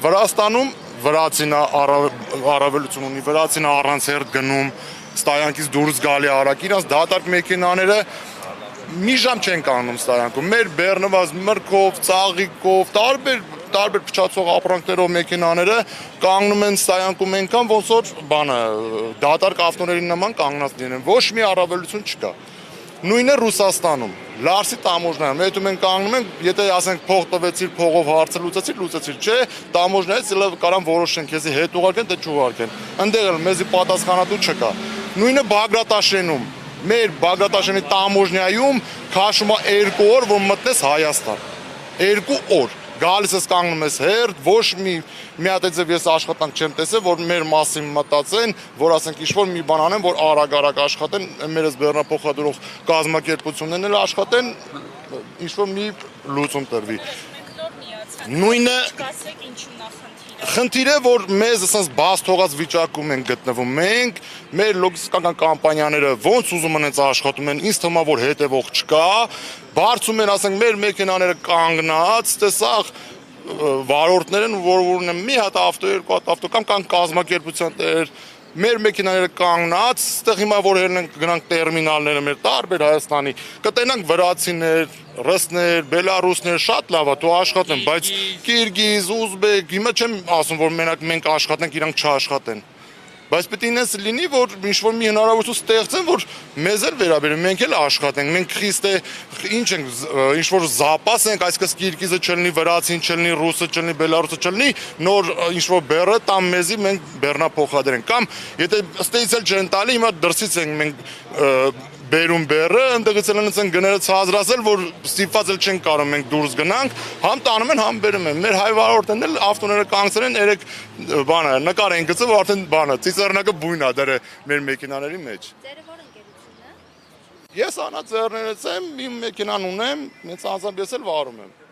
Վրաստանում վրացին առավելություն ունի, վրացին առանց հերթ գնում, ստայանքից դուրս գալի արագ, իրանց դատարկ մեքենաները մի ժամ չեն կանգնում ստայանքում, մեր բեռնված մրգով, ծաղիկով, տարբեր փչացող ապրանքներով մեքենաները կանգնում են ստայանքում այնքան, ոնց որ դատարկ ավտոների նման կանգնած լինեն, ոչ մի առավելություն չկա։ Նույնը Ռուսաստանում, Լարսի տամոժնայում, հետո մենք կանգնում ենք, եթե ասենք փող տվեցիր, փողով հարցը լուծեցիր, չէ, տամոժնայից կարան որոշեն քեզի հետ ուղարկեն, թե չուղարկեն։ Այնտեղ էլ մեզի պատասխանատու չկա։ Նույնը Բագրատաշենում, մեր Բագրատաշենի տամոժնայում քաշում է 2 օր, որ մտնես Հայաստան։ 2 օր։ Գալիս ես կանգնում ես հերթ, ոչ մի հատ ձև ես աշխատանք չեմ տեսել, որ մեր մասին մտածեն, որ ասենք ինչ-որ մի բան անեն, որ արագ աշխատեն, մերս բեռնափոխադրող կազմակերպություններն էլ աշխատեն, ինչ-որ մի լուծում տրվի։ Նույնը խնդիրը, որ մեզ ասած բաց թողած վիճակում են գտնվում, մենք մեր լոգիստիկական կամպանիաները ոնց ուզում են աշխատում են, ինձ թվում է որ հետևող չկա, բարձում են ասենք մեր մեքենաները կանգնած, տեսախ վարորդներ են, որ ունեն մի հատ ավտո, 2 հատ ավտո կամ կազմակերպության տեր, մեր մեքենաները կանգնած, այստեղ հիմա որ հելնենք գնանք տերմինալները մեր տարբեր Հայաստանի, կտենանք վրացիներ, ռուսներ, բելարուսներ, շատ լավ է, դու աշխատեն, բայց կիրգիզ, ուզբեկ, հիմա չեմ ասում, որ մենակ մենք աշխատենք, իրանք չաշխատեն։ Բայց պետք է ինձ լինի, որ ինչ-որ մի հնարավորություն ստեղծեն, որ մեզ էլ վերաբերեն, մենք էլ աշխատենք, մենք խիստ ինչ ենք, ինչ-որ զապաս ենք, այսպես կիրգիզը չլինի, վրացին չլինի, ռուսը չլինի, բելարուսը չլինի, նոր ինչ-որ բեռը տամ մեզի մենք բեռնափոխադրենք, կամ եթե ստեից էլ չեն տալի, հիմա դրսից ենք մենք բերում բեռը, ընդդեղից էլ են գները ցածրացել, որ ստիպված էլ չեն կարող մենք դուրս գնանք, համ տանում են, համ բերում են։ Մեր հայ վարորդներն էլ ավտոները կանգնեցել են, երեք նկար են գցել, որ արդեն ծիծեռնակը բույն է դերը մեր մեքենաների մեջ։ Ձերը որ ընկերությունն է։ Ես անա ձեռներս եմ, իմ մեքենան ունեմ, ինձ անձամբ ես էլ վարում եմ։